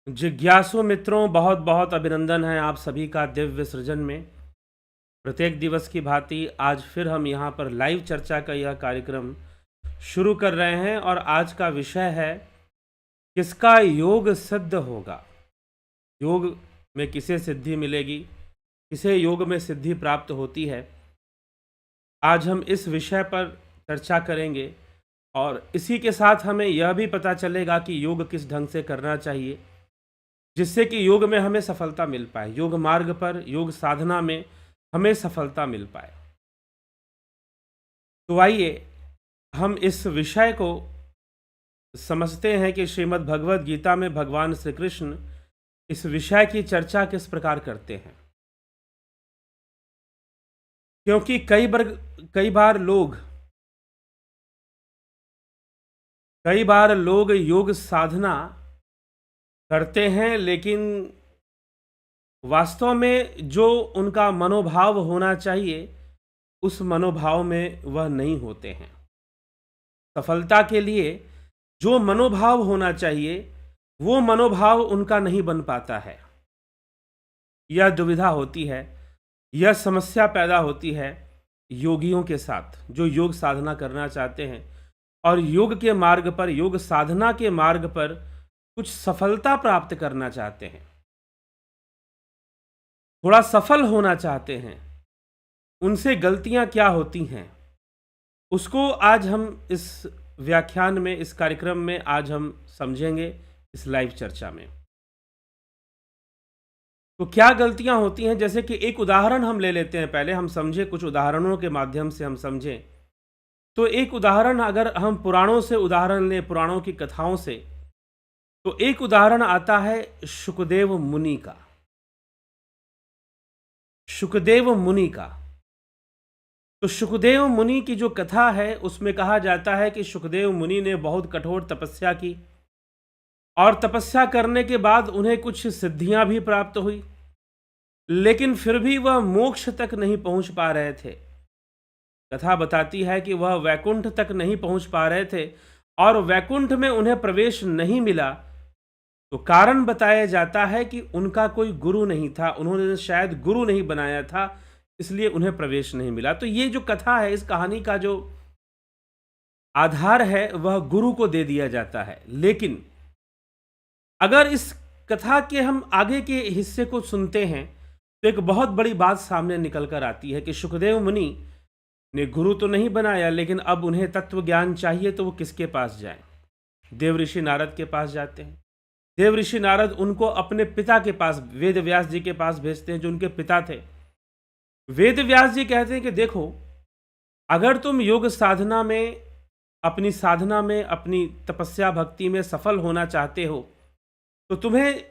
जिज्ञासु मित्रों, बहुत बहुत अभिनंदन है आप सभी का दिव्य सृजन में। प्रत्येक दिवस की भांति आज फिर हम यहाँ पर लाइव चर्चा का यह कार्यक्रम शुरू कर रहे हैं और आज का विषय है किसका योग सिद्ध होगा। योग में किसे सिद्धि मिलेगी, किसे योग में सिद्धि प्राप्त होती है। आज हम इस विषय पर चर्चा करेंगे और इसी के साथ हमें यह भी पता चलेगा कि योग किस ढंग से करना चाहिए जिससे कि योग में हमें सफलता मिल पाए, योग मार्ग पर, योग साधना में हमें सफलता मिल पाए। तो आइए हम इस विषय को समझते हैं कि श्रीमद् भगवद गीता में भगवान श्री कृष्ण इस विषय की चर्चा किस प्रकार करते हैं। क्योंकि कई बार लोग योग साधना करते हैं, लेकिन वास्तव में जो उनका मनोभाव होना चाहिए उस मनोभाव में वह नहीं होते हैं। सफलता के लिए जो मनोभाव होना चाहिए वो मनोभाव उनका नहीं बन पाता है। यह दुविधा होती है, यह समस्या पैदा होती है योगियों के साथ जो योग साधना करना चाहते हैं और योग के मार्ग पर, योग साधना के मार्ग पर कुछ सफलता प्राप्त करना चाहते हैं, थोड़ा सफल होना चाहते हैं। उनसे गलतियां क्या होती हैं उसको आज हम इस व्याख्यान में, इस कार्यक्रम में आज हम समझेंगे इस लाइव चर्चा में। तो क्या गलतियां होती हैं, जैसे कि एक उदाहरण हम ले लेते हैं। पहले हम समझे, कुछ उदाहरणों के माध्यम से हम समझें। तो एक उदाहरण अगर हम पुराणों से उदाहरण लें, पुराणों की कथाओं से, तो एक उदाहरण आता है शुकदेव मुनि का। शुकदेव मुनि का, तो शुकदेव मुनि की जो कथा है उसमें कहा जाता है कि शुकदेव मुनि ने बहुत कठोर तपस्या की और तपस्या करने के बाद उन्हें कुछ सिद्धियां भी प्राप्त हुई, लेकिन फिर भी वह मोक्ष तक नहीं पहुंच पा रहे थे। कथा बताती है कि वह वैकुंठ तक नहीं पहुंच पा रहे थे और वैकुंठ में उन्हें प्रवेश नहीं मिला। तो कारण बताया जाता है कि उनका कोई गुरु नहीं था, उन्होंने शायद गुरु नहीं बनाया था, इसलिए उन्हें प्रवेश नहीं मिला। तो ये जो कथा है, इस कहानी का जो आधार है वह गुरु को दे दिया जाता है। लेकिन अगर इस कथा के हम आगे के हिस्से को सुनते हैं तो एक बहुत बड़ी बात सामने निकल कर आती है कि शुकदेव मुनि ने गुरु तो नहीं बनाया, लेकिन अब उन्हें तत्व ज्ञान चाहिए तो वो किसके पास जाएं? देव ऋषि नारद के पास जाते हैं। देव ऋषि नारद उनको अपने पिता के पास, वेद व्यास जी के पास भेजते हैं, जो उनके पिता थे। वेद व्यास जी कहते हैं कि देखो, अगर तुम योग साधना में, अपनी साधना में, अपनी तपस्या भक्ति में सफल होना चाहते हो तो तुम्हें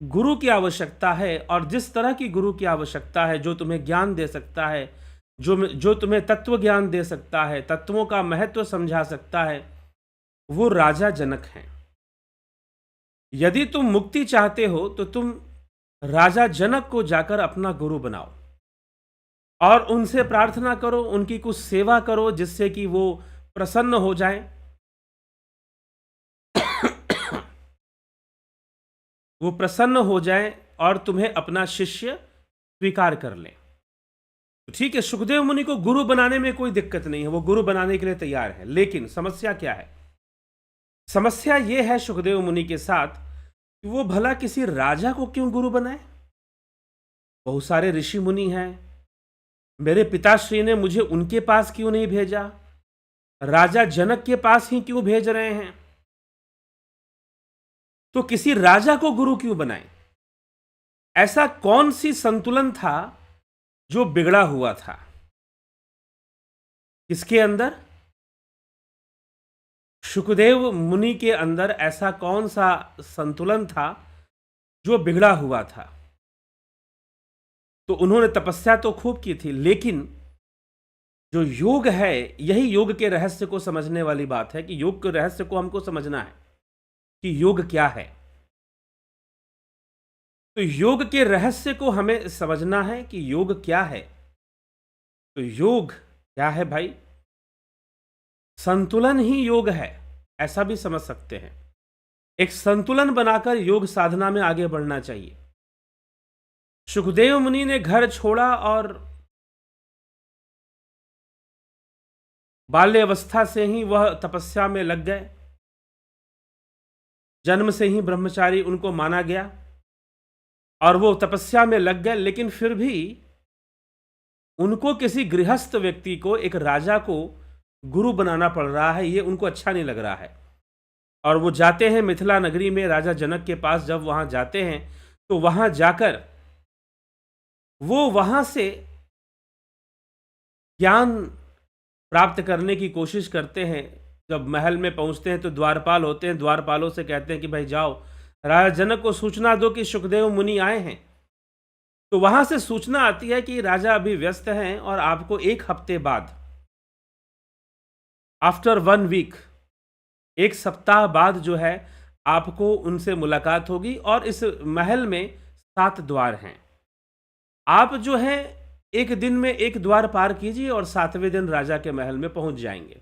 गुरु की आवश्यकता है, और जिस तरह की गुरु की आवश्यकता है, जो तुम्हें ज्ञान दे सकता है, जो तुम्हें तत्व ज्ञान दे सकता है, तत्वों का महत्व समझा सकता है, वो राजा जनक हैं। यदि तुम मुक्ति चाहते हो तो तुम राजा जनक को जाकर अपना गुरु बनाओ और उनसे प्रार्थना करो, उनकी कुछ सेवा करो जिससे कि वो प्रसन्न हो जाएं, वो प्रसन्न हो जाएं और तुम्हें अपना शिष्य स्वीकार कर लें। तो ठीक है, सुखदेव मुनि को गुरु बनाने में कोई दिक्कत नहीं है, वो गुरु बनाने के लिए तैयार है। लेकिन समस्या क्या है? समस्या ये है सुखदेव मुनि के साथ कि वो भला किसी राजा को क्यों गुरु बनाए? बहुत सारे ऋषि मुनि हैं, मेरे पिताश्री ने मुझे उनके पास क्यों नहीं भेजा? राजा जनक के पास ही क्यों भेज रहे हैं? तो किसी राजा को गुरु क्यों बनाए? ऐसा कौन सी संतुलन था जो बिगड़ा हुआ था? किसके अंदर? शुकदेव मुनि के अंदर ऐसा कौन सा संतुलन था जो बिगड़ा हुआ था? तो उन्होंने तपस्या तो खूब की थी, लेकिन जो योग है, यही योग के रहस्य को समझने वाली बात है कि योग के रहस्य को हमको समझना है कि योग क्या है। तो योग के रहस्य को हमें समझना है कि योग क्या है। तो योग क्या है भाई? संतुलन ही योग है, ऐसा भी समझ सकते हैं। एक संतुलन बनाकर योग साधना में आगे बढ़ना चाहिए। सुखदेव मुनि ने घर छोड़ा और बाल्यावस्था से ही वह तपस्या में लग गए। जन्म से ही ब्रह्मचारी उनको माना गया और वो तपस्या में लग गए, लेकिन फिर भी उनको किसी गृहस्थ व्यक्ति को, एक राजा को गुरु बनाना पड़ रहा है, ये उनको अच्छा नहीं लग रहा है। और वो जाते हैं मिथिला नगरी में राजा जनक के पास। जब वहां जाते हैं तो वहां जाकर वो वहां से ज्ञान प्राप्त करने की कोशिश करते हैं। जब महल में पहुंचते हैं तो द्वारपाल होते हैं, द्वारपालों से कहते हैं कि भाई जाओ, राजा जनक को सूचना दो कि सुखदेव मुनि आए हैं। तो वहां से सूचना आती है कि राजा अभी व्यस्त हैं और आपको 1 हफ्ते बाद, आफ्टर 1 वीक, 1 सप्ताह बाद जो है आपको उनसे मुलाकात होगी। और इस महल में 7 द्वार हैं। आप जो है 1 दिन में 1 द्वार पार कीजिए और 7वें दिन राजा के महल में पहुंच जाएंगे।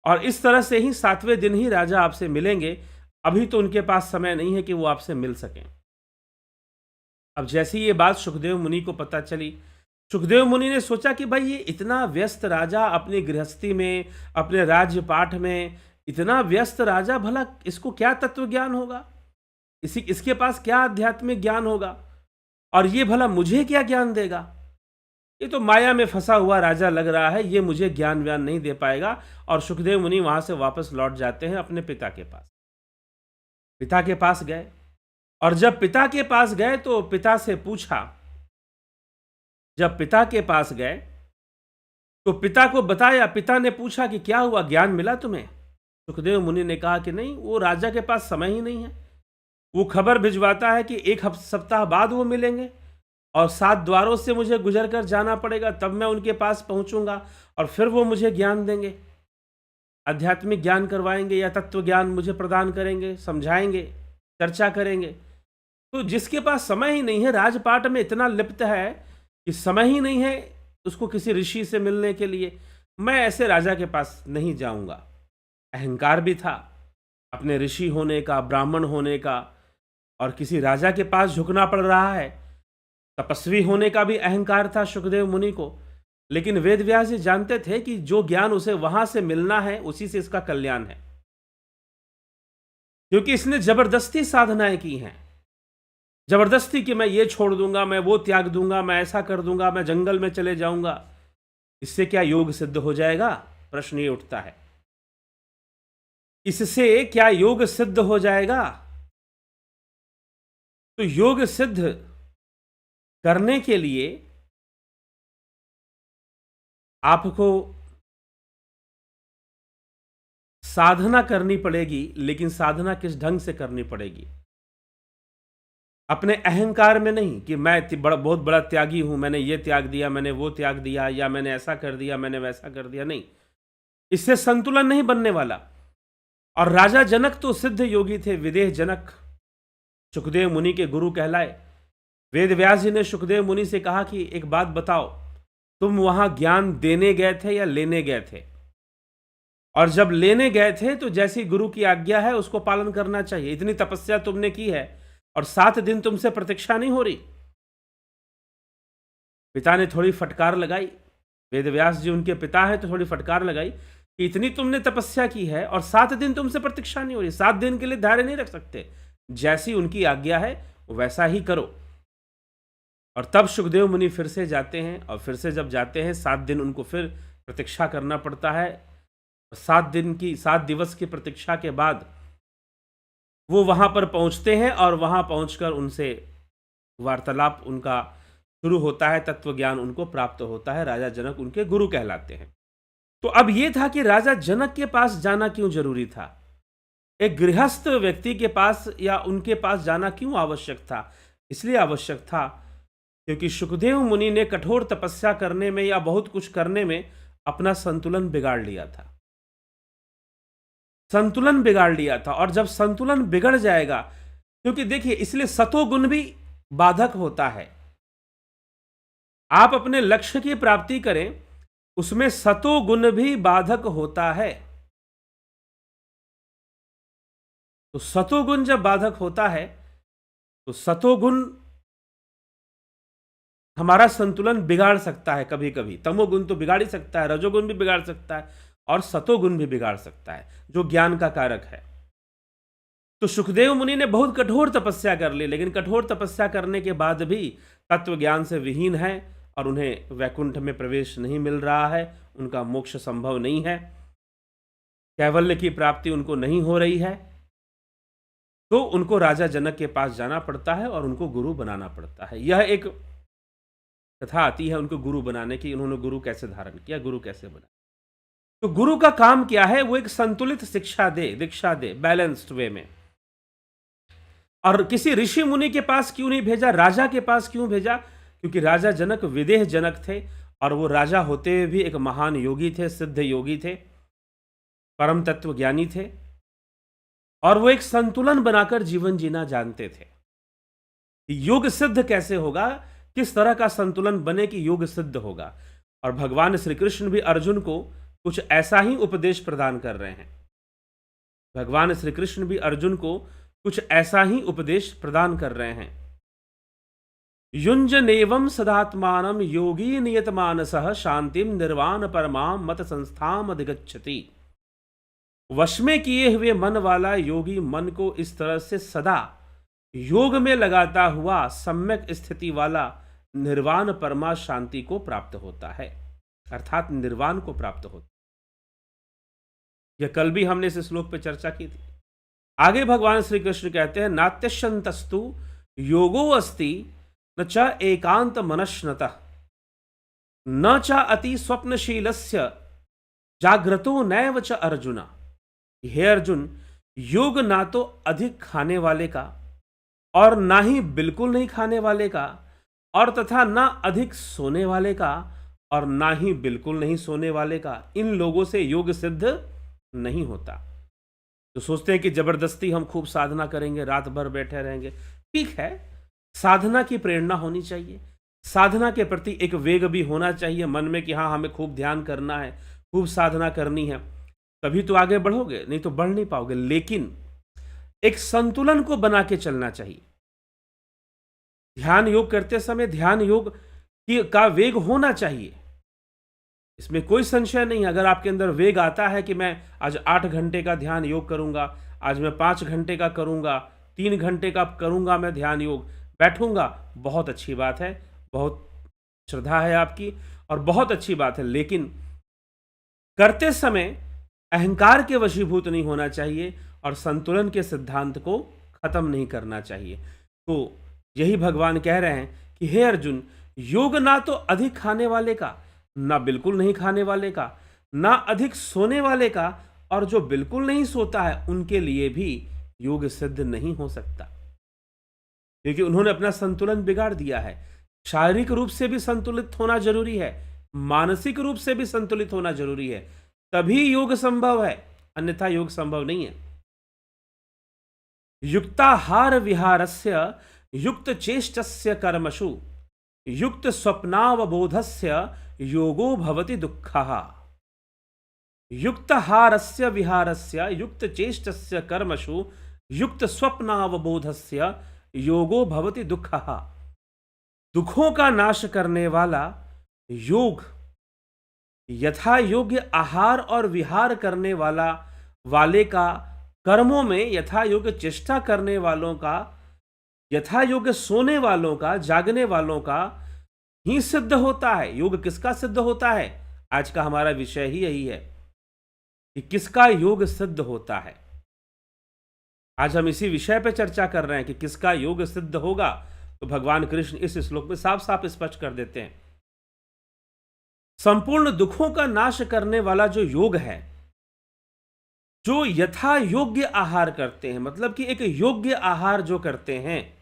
और इस तरह से ही 7वें दिन ही राजा आपसे मिलेंगे। अभी तो उनके पास समय नहीं है कि वो आपसे मिल सकें। अब जैसी ये बात सुखदेव मुनि को पता चली, सुखदेव मुनि ने सोचा कि भाई ये इतना व्यस्त राजा अपनी गृहस्थी में, अपने राज्यपाठ में, इतना व्यस्त राजा, भला इसको क्या तत्व ज्ञान होगा, इसके पास क्या आध्यात्मिक ज्ञान होगा, और ये भला मुझे क्या ज्ञान देगा। ये तो माया में फंसा हुआ राजा लग रहा है, ये मुझे ज्ञान व्यान नहीं दे पाएगा। और सुखदेव मुनि वहां से वापस लौट जाते हैं अपने पिता के पास। पिता के पास गए और जब पिता के पास गए तो पिता से पूछा। जब पिता के पास गए तो पिता को बताया। पिता ने पूछा कि क्या हुआ, ज्ञान मिला तुम्हें? सुखदेव मुनि ने कहा कि नहीं, वो राजा के पास समय ही नहीं है। वो खबर भिजवाता है कि 1 सप्ताह बाद वो मिलेंगे और 7 द्वारों से मुझे गुजर कर जाना पड़ेगा, तब मैं उनके पास पहुंचूंगा और फिर वो मुझे ज्ञान देंगे, आध्यात्मिक ज्ञान करवाएंगे या तत्व ज्ञान मुझे प्रदान करेंगे, समझाएंगे, चर्चा करेंगे। तो जिसके पास समय ही नहीं है, राजपाट में इतना लिप्त है कि समय ही नहीं है उसको किसी ऋषि से मिलने के लिए, मैं ऐसे राजा के पास नहीं जाऊंगा। अहंकार भी था अपने ऋषि होने का, ब्राह्मण होने का, और किसी राजा के पास झुकना पड़ रहा है। तपस्वी होने का भी अहंकार था सुखदेव मुनि को। लेकिन वेदव्यास जी जानते थे कि जो ज्ञान उसे वहां से मिलना है उसी से इसका कल्याण है, क्योंकि इसने जबरदस्ती साधनाएं की हैं। जबरदस्ती कि मैं ये छोड़ दूंगा, मैं वो त्याग दूंगा, मैं ऐसा कर दूंगा, मैं जंगल में चले जाऊंगा। इससे क्या योग सिद्ध हो जाएगा? प्रश्न ये उठता है, इससे क्या योग सिद्ध हो जाएगा? तो योग सिद्ध करने के लिए आपको साधना करनी पड़ेगी, लेकिन साधना किस ढंग से करनी पड़ेगी? अपने अहंकार में नहीं कि मैं बहुत बड़ा त्यागी हूं, मैंने ये त्याग दिया, मैंने वो त्याग दिया, या मैंने ऐसा कर दिया, मैंने वैसा कर दिया। नहीं, इससे संतुलन नहीं बनने वाला। और राजा जनक तो सिद्ध योगी थे, विदेह जनक, सुखदेव मुनि के गुरु कहलाए। वेदव्यास जी ने सुखदेव मुनि से कहा कि एक बात बताओ, तुम वहां ज्ञान देने गए थे या लेने गए थे? और जब लेने गए थे तो जैसी गुरु की आज्ञा है उसको पालन करना चाहिए। इतनी तपस्या तुमने की है और 7 दिन तुमसे प्रतीक्षा नहीं हो रही। पिता ने थोड़ी फटकार लगाई, वेदव्यास जी उनके पिता हैं, तो थोड़ी फटकार लगाई कि इतनी तुमने तपस्या की है और 7 दिन तुमसे प्रतीक्षा नहीं हो रही, 7 दिन के लिए धैर्य नहीं रख सकते, जैसी उनकी आज्ञा है वैसा ही करो। और तब सुखदेव मुनि फिर से जाते हैं, और फिर से जब जाते हैं 7 दिन उनको फिर प्रतीक्षा करना पड़ता है। 7 दिवस की प्रतीक्षा के बाद वो वहां पर पहुंचते हैं और वहां पहुंचकर उनसे वार्तालाप उनका शुरू होता है, तत्व ज्ञान उनको प्राप्त होता है। राजा जनक उनके गुरु कहलाते हैं। तो अब यह था कि राजा जनक के पास जाना क्यों जरूरी था? एक गृहस्थ व्यक्ति के पास या उनके पास जाना क्यों आवश्यक था? इसलिए आवश्यक था क्योंकि सुखदेव मुनि ने कठोर तपस्या करने में या बहुत कुछ करने में अपना संतुलन बिगाड़ लिया था। संतुलन बिगाड़ लिया था, और जब संतुलन बिगड़ जाएगा, क्योंकि देखिए इसलिए सतोगुण भी बाधक होता है। आप अपने लक्ष्य की प्राप्ति करें, उसमें सतोगुण भी बाधक होता है। तो सतोगुण जब बाधक होता है तो सतोगुण हमारा संतुलन बिगाड़ सकता है। कभी कभी तमोगुण तो बिगाड़ ही सकता है, रजोगुण भी बिगाड़ सकता है और सतोगुण भी बिगाड़ सकता है, जो ज्ञान का कारक है। तो सुखदेव मुनि ने बहुत कठोर तपस्या कर ली, लेकिन कठोर तपस्या करने के बाद भी तत्व ज्ञान से विहीन है और उन्हें वैकुंठ में प्रवेश नहीं मिल रहा है, उनका मोक्ष संभव नहीं है, कैवल्य की प्राप्ति उनको नहीं हो रही है। तो उनको राजा जनक के पास जाना पड़ता है और उनको गुरु बनाना पड़ता है। यह एक कथा आती है उनको गुरु बनाने की, उन्होंने गुरु कैसे धारण किया, गुरु कैसे बना। तो गुरु का काम क्या है? वो एक संतुलित शिक्षा दे, दीक्षा दे, बैलेंस्ड वे में। और किसी ऋषि मुनि के पास क्यों नहीं भेजा, राजा के पास क्यों भेजा? क्योंकि राजा जनक विदेह जनक थे और वो राजा होते हुए भी एक महान योगी थे, सिद्ध योगी थे, परम तत्व ज्ञानी थे और वो एक संतुलन बनाकर जीवन जीना जानते थे। योग सिद्ध कैसे होगा, किस तरह का संतुलन बने कि योग सिद्ध होगा। और भगवान श्री कृष्ण भी अर्जुन को कुछ ऐसा ही उपदेश प्रदान कर रहे हैं। भगवान श्री कृष्ण भी अर्जुन को कुछ ऐसा ही उपदेश प्रदान कर रहे हैं। युंजनेवं सदात्मानं योगी नियतमानसः शांतिम निर्वाण परमाम मत संस्थाम अधिगच्छति। वश में किए हुए मन वाला योगी मन को इस तरह से सदा योग में लगाता हुआ सम्यक स्थिति वाला निर्वाण परमा शांति को प्राप्त होता है, अर्थात निर्वाण को प्राप्त होता है। यह कल भी हमने इस श्लोक पे चर्चा की थी। आगे भगवान श्री कृष्ण कहते हैं, नात्यशंतस्तु योगो अस्ति न च एकांत मनश्नतः न च अति स्वप्नशीलस्य जाग्रतो नैव च अर्जुन। हे अर्जुन, योग ना तो अधिक खाने वाले का और ना ही बिल्कुल नहीं खाने वाले का और तथा ना अधिक सोने वाले का और ना ही बिल्कुल नहीं सोने वाले का, इन लोगों से योग सिद्ध नहीं होता। तो सोचते हैं कि जबरदस्ती हम खूब साधना करेंगे, रात भर बैठे रहेंगे। ठीक है, साधना की प्रेरणा होनी चाहिए, साधना के प्रति एक वेग भी होना चाहिए मन में कि हाँ, हमें खूब ध्यान करना है, खूब साधना करनी है, तभी तो आगे बढ़ोगे, नहीं तो बढ़ नहीं पाओगे। लेकिन एक संतुलन को बना के चलना चाहिए। ध्यान योग करते समय ध्यान योग का वेग होना चाहिए, इसमें कोई संशय नहीं। अगर आपके अंदर वेग आता है कि मैं आज 8 घंटे का ध्यान योग करूंगा, आज मैं 5 घंटे का करूंगा, 3 घंटे का करूंगा मैं ध्यान योग, बैठूंगा, बहुत अच्छी बात है, बहुत श्रद्धा है आपकी और बहुत अच्छी बात है। लेकिन करते समय अहंकार के वशीभूत नहीं होना चाहिए और संतुलन के सिद्धांत को खत्म नहीं करना चाहिए। तो यही भगवान कह रहे हैं कि हे अर्जुन, योग ना तो अधिक खाने वाले का, ना बिल्कुल नहीं खाने वाले का, ना अधिक सोने वाले का, और जो बिल्कुल नहीं सोता है उनके लिए भी योग सिद्ध नहीं हो सकता, क्योंकि उन्होंने अपना संतुलन बिगाड़ दिया है। शारीरिक रूप से भी संतुलित होना जरूरी है, मानसिक रूप से भी संतुलित होना जरूरी है, तभी योग संभव है, अन्यथा योग संभव नहीं है। युक्ताहार विहारस्य युक्त चेष्टस्य कर्मसु युक्त स्वप्नावबोधस्य योगो भवति दुःखः। युक्तहारस्य विहारस्य युक्त चेष्टस्य कर्मसु युक्त स्वप्नावबोधस्य योगो भवति दुःखः। दुखों का नाश करने वाला योग, यथा योग्य आहार और विहार करने वाले का, कर्मों में यथा योग्य चेष्टा करने वालों का, यथा योग्य सोने वालों का, जागने वालों का ही सिद्ध होता है। योग किसका सिद्ध होता है? आज का हमारा विषय ही यही है कि किसका योग सिद्ध होता है। आज हम इसी विषय पर चर्चा कर रहे हैं कि किसका योग सिद्ध होगा। तो भगवान कृष्ण इस श्लोक में साफ साफ स्पष्ट कर देते हैं, संपूर्ण दुखों का नाश करने वाला जो योग है, जो यथा योग्य आहार करते हैं, मतलब कि एक योग्य आहार जो करते हैं,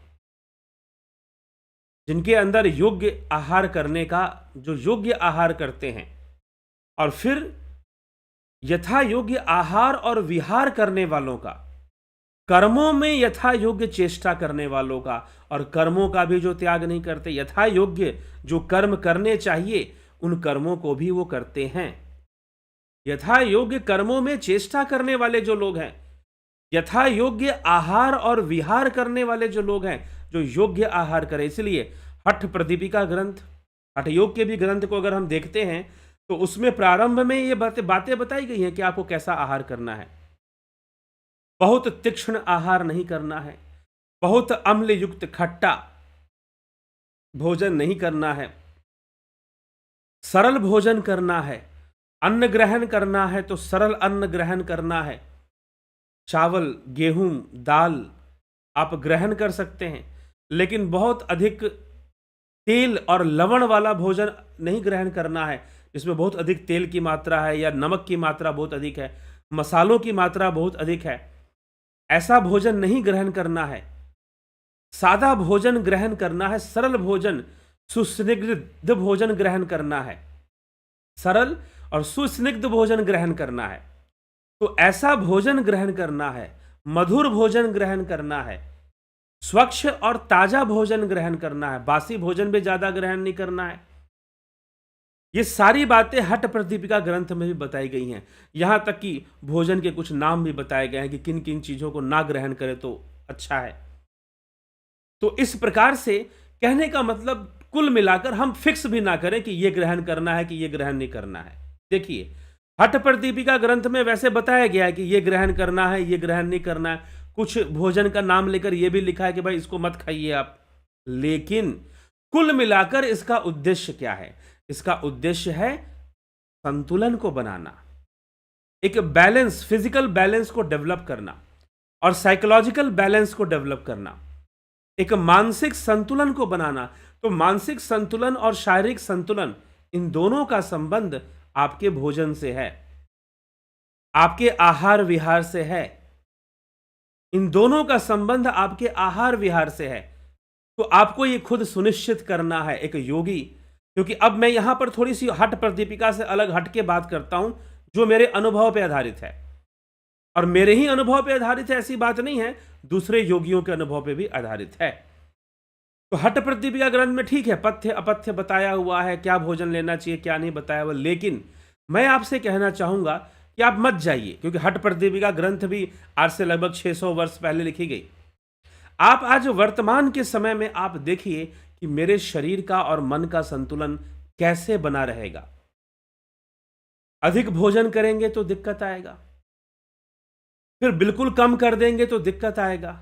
जिनके अंदर योग्य आहार करने का, जो योग्य आहार करते हैं, और फिर यथा योग्य आहार और विहार करने वालों का, कर्मों में यथा योग्य चेष्टा करने वालों का, और कर्मों का भी जो त्याग नहीं करते, यथा योग्य जो कर्म करने चाहिए उन कर्मों को भी वो करते हैं। यथा योग्य कर्मों में चेष्टा करने वाले जो लोग हैं, यथा योग्य आहार और विहार करने वाले जो लोग हैं, जो योग्य आहार करें। इसलिए हठ प्रदीपिका ग्रंथ, हठ योग के भी ग्रंथ को अगर हम देखते हैं तो उसमें प्रारंभ में ये बातें बताई गई हैं कि आपको कैसा आहार करना है। बहुत तीक्ष्ण आहार नहीं करना है, बहुत अम्ल युक्त खट्टा भोजन नहीं करना है, सरल भोजन करना है। अन्न ग्रहण करना है तो सरल अन्न ग्रहण करना है। चावल, गेहूं, दाल आप ग्रहण कर सकते हैं, लेकिन बहुत अधिक तेल और लवण वाला भोजन नहीं ग्रहण करना है, जिसमें बहुत अधिक तेल की मात्रा है या नमक की मात्रा बहुत अधिक है, मसालों की मात्रा बहुत अधिक है। ऐसा भोजन नहीं ग्रहण करना है। सादा भोजन ग्रहण करना है, सरल भोजन, सुस्निग्ध भोजन ग्रहण करना है। सरल और सुस्निग्ध भोजन ग्रहण करना है। तो ऐसा भोजन ग्रहण करना है, मधुर भोजन ग्रहण करना है, स्वच्छ और ताजा भोजन ग्रहण करना है, बासी भोजन भी ज्यादा ग्रहण नहीं करना है। ये सारी बातें हठ प्रदीपिका ग्रंथ में भी बताई गई हैं। यहां तक कि भोजन के कुछ नाम भी बताए गए हैं कि किन किन चीजों को ना ग्रहण करें तो अच्छा है। तो इस प्रकार से कहने का मतलब कुल मिलाकर हम फिक्स भी ना करें कि ये ग्रहण करना है कि ये ग्रहण नहीं करना है। देखिए, हठ प्रदीपिका ग्रंथ में वैसे बताया गया है कि ये ग्रहण करना है, ये ग्रहण नहीं करना है। कुछ भोजन का नाम लेकर यह भी लिखा है कि भाई इसको मत खाइए आप। लेकिन कुल मिलाकर इसका उद्देश्य क्या है? इसका उद्देश्य है संतुलन को बनाना, एक बैलेंस, फिजिकल बैलेंस को डेवलप करना और साइकोलॉजिकल बैलेंस को डेवलप करना, एक मानसिक संतुलन को बनाना। तो मानसिक संतुलन और शारीरिक संतुलन, इन दोनों का संबंध आपके भोजन से है, आपके आहार विहार से है। इन दोनों का संबंध आपके आहार विहार से है। तो आपको ये खुद सुनिश्चित करना है, एक योगी। क्योंकि अब मैं यहां पर थोड़ी सी हठ प्रदीपिका से अलग हट के बात करता हूं, जो मेरे अनुभव पे आधारित है। और मेरे ही अनुभव पे आधारित है ऐसी बात नहीं है, दूसरे योगियों के अनुभव पे भी आधारित है। तो हठ प्रदीपिका ग्रंथ में ठीक है, पथ्य अपथ्य बताया हुआ है, क्या भोजन लेना चाहिए क्या नहीं बताया हुआ। लेकिन मैं आपसे कहना चाहूंगा कि आप मत जाइए, क्योंकि हठ प्रदीपिका ग्रंथ भी आज से लगभग 600 वर्ष पहले लिखी गई। आप आज वर्तमान के समय में आप देखिए कि मेरे शरीर का और मन का संतुलन कैसे बना रहेगा। अधिक भोजन करेंगे तो दिक्कत आएगा, फिर बिल्कुल कम कर देंगे तो दिक्कत आएगा।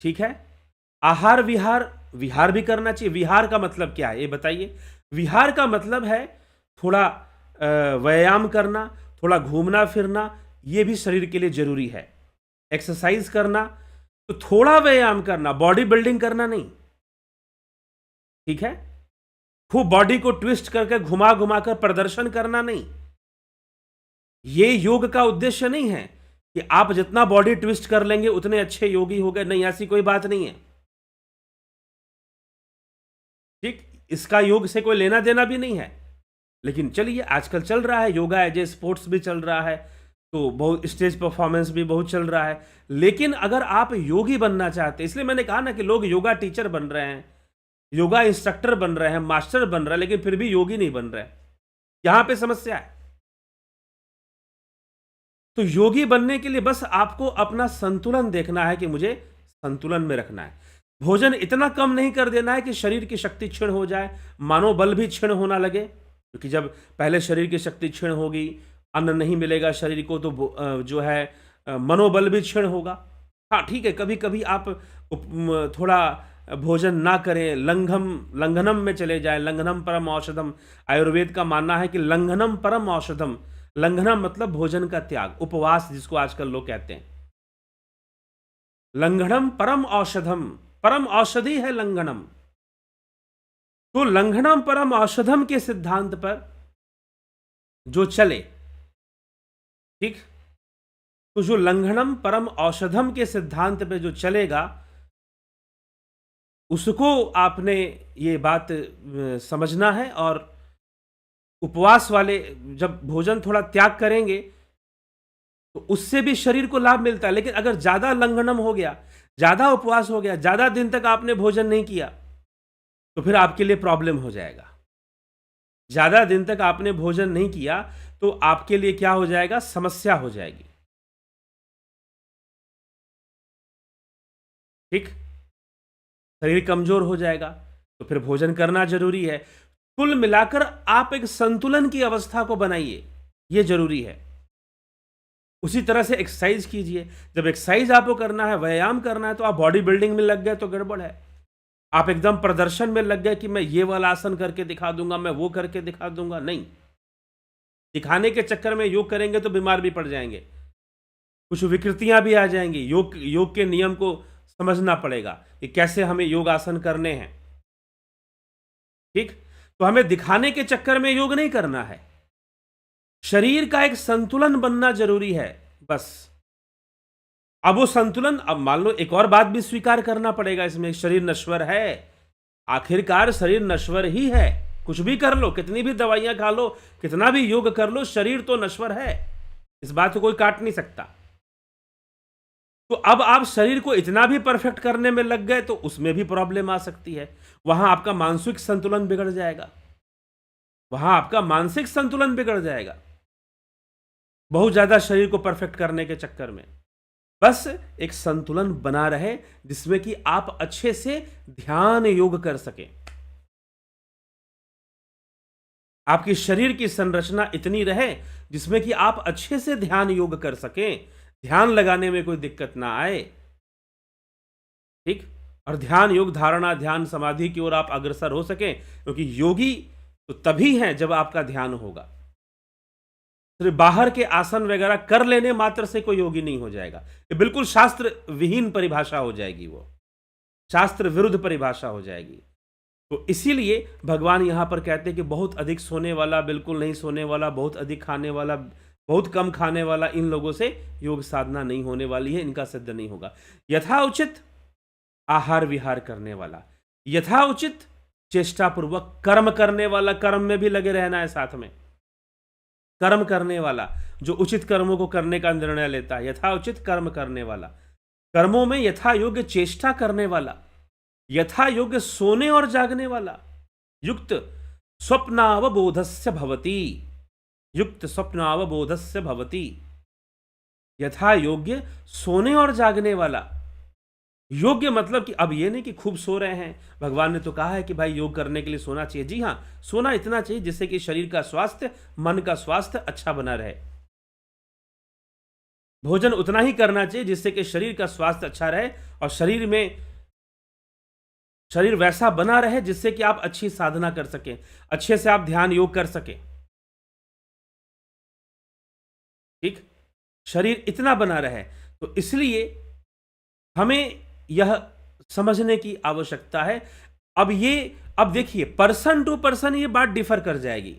ठीक है, आहार विहार, विहार भी करना चाहिए। विहार का मतलब क्या है ये बताइए? विहार का मतलब है थोड़ा व्यायाम करना, थोड़ा घूमना फिरना, ये भी शरीर के लिए जरूरी है। एक्सरसाइज करना, तो थोड़ा व्यायाम करना, बॉडी बिल्डिंग करना नहीं। ठीक है, खूब बॉडी को ट्विस्ट करके घुमा घुमा कर प्रदर्शन करना नहीं। ये योग का उद्देश्य नहीं है कि आप जितना बॉडी ट्विस्ट कर लेंगे उतने अच्छे योगी हो गए, नहीं, ऐसी कोई बात नहीं है। ठीक, इसका योग से कोई लेना देना भी नहीं है। लेकिन चलिए, आजकल चल रहा है योगा एज ए स्पोर्ट्स भी चल रहा है, तो बहुत स्टेज परफॉर्मेंस भी बहुत चल रहा है। लेकिन अगर आप योगी बनना चाहते हैं, इसलिए मैंने कहा ना कि लोग योगा टीचर बन रहे हैं, योगा इंस्ट्रक्टर बन रहे हैं, मास्टर बन रहे हैं, लेकिन फिर भी योगी नहीं बन रहे। यहां पे समस्या है। तो योगी बनने के लिए बस आपको अपना संतुलन देखना है कि मुझे संतुलन में रखना है। भोजन इतना कम नहीं कर देना है कि शरीर की शक्ति क्षीण हो जाए, मनोबल भी क्षीण होना लगे। क्योंकि जब पहले शरीर की शक्ति क्षीण होगी, अन्न नहीं मिलेगा शरीर को, तो जो है मनोबल भी क्षीण होगा। हाँ ठीक है, कभी कभी आप थोड़ा भोजन ना करें, लंघनम में चले जाएं। लंघनम परम औषधम, आयुर्वेद का मानना है कि लंघनम परम औषधम। लंघनम मतलब भोजन का त्याग, उपवास जिसको आजकल लोग कहते हैं। लंघनम परम औषधम, परम औषधि है लंघनम। तो लंघनम परम औषधम के सिद्धांत पर जो चले, ठीक, तो जो लंघनम परम औषधम के सिद्धांत पे जो चलेगा, उसको आपने ये बात समझना है। और उपवास वाले जब भोजन थोड़ा त्याग करेंगे तो उससे भी शरीर को लाभ मिलता है। लेकिन अगर ज्यादा लंघनम हो गया, ज्यादा उपवास हो गया, ज्यादा दिन तक आपने भोजन नहीं किया, तो फिर आपके लिए प्रॉब्लम हो जाएगा। ज्यादा दिन तक आपने भोजन नहीं किया तो आपके लिए क्या हो जाएगा? समस्या हो जाएगी। ठीक, शरीर कमजोर हो जाएगा, तो फिर भोजन करना जरूरी है। कुल मिलाकर आप एक संतुलन की अवस्था को बनाइए, यह जरूरी है। उसी तरह से एक्सरसाइज कीजिए। जब एक्सरसाइज आपको करना है, व्यायाम करना है, तो आप बॉडी बिल्डिंग में लग गए तो गड़बड़ है। आप एकदम प्रदर्शन में लग गए कि मैं ये वाला आसन करके दिखा दूंगा, मैं वो करके दिखा दूंगा, नहीं। दिखाने के चक्कर में योग करेंगे तो बीमार भी पड़ जाएंगे, कुछ विकृतियां भी आ जाएंगी। योग के नियम को समझना पड़ेगा कि कैसे हमें योग आसन करने हैं। ठीक, तो हमें दिखाने के चक्कर में योग नहीं करना है। शरीर का एक संतुलन बनना जरूरी है, बस। अब वो संतुलन, अब मान लो एक और बात भी स्वीकार करना पड़ेगा इसमें, शरीर नश्वर है। आखिरकार शरीर नश्वर ही है। कुछ भी कर लो, कितनी भी दवाइयां खा लो, कितना भी योग कर लो, शरीर तो नश्वर है। इस बात को कोई काट नहीं सकता। तो अब आप शरीर को इतना भी परफेक्ट करने में लग गए तो उसमें भी प्रॉब्लम आ सकती है। वहां आपका मानसिक संतुलन बिगड़ जाएगा, वहां आपका मानसिक संतुलन बिगड़ जाएगा, बहुत ज्यादा शरीर को परफेक्ट करने के चक्कर में। बस एक संतुलन बना रहे जिसमें कि आप अच्छे से ध्यान योग कर सकें। आपकी शरीर की संरचना इतनी रहे जिसमें कि आप अच्छे से ध्यान योग कर सकें, ध्यान लगाने में कोई दिक्कत ना आए। ठीक, और ध्यान योग धारणा ध्यान समाधि की ओर आप अग्रसर हो सकें, क्योंकि योगी तो तभी हैं जब आपका ध्यान होगा। सिर्फ बाहर के आसन वगैरह कर लेने मात्र से कोई योगी नहीं हो जाएगा। ये बिल्कुल शास्त्र विहीन परिभाषा हो जाएगी, वो शास्त्र विरुद्ध परिभाषा हो जाएगी। तो इसीलिए भगवान यहां पर कहते हैं कि बहुत अधिक सोने वाला, बिल्कुल नहीं सोने वाला, बहुत अधिक खाने वाला, बहुत कम खाने वाला, इन लोगों से योग साधना नहीं होने वाली है, इनका सिद्ध नहीं होगा। यथाउचित आहार विहार करने वाला, यथाउचित चेष्टापूर्वक कर्म करने वाला, कर्म में भी लगे रहना है साथ में, कर्म करने वाला जो उचित कर्मों को करने का निर्णय लेता है, यथाउचित कर्म करने वाला, कर्मों में यथा योग्य चेष्टा करने वाला, यथा योग्य सोने और जागने वाला, युक्त स्वप्नावबोधस्य भवति, युक्त स्वप्नावबोधस्य भवति, यथा योग्य सोने और जागने वाला। योग्य मतलब कि अब ये नहीं कि खूब सो रहे हैं, भगवान ने तो कहा है कि भाई योग करने के लिए सोना चाहिए। जी हां, सोना इतना चाहिए जिससे कि शरीर का स्वास्थ्य, मन का स्वास्थ्य अच्छा बना रहे। भोजन उतना ही करना चाहिए जिससे कि शरीर का स्वास्थ्य अच्छा रहे और शरीर वैसा बना रहे जिससे कि आप अच्छी साधना कर सकें, अच्छे से आप ध्यान योग कर सकें। ठीक, शरीर इतना बना रहे। तो इसलिए हमें यह समझने की आवश्यकता है। अब देखिए, पर्सन टू पर्सन ये बात डिफर कर जाएगी,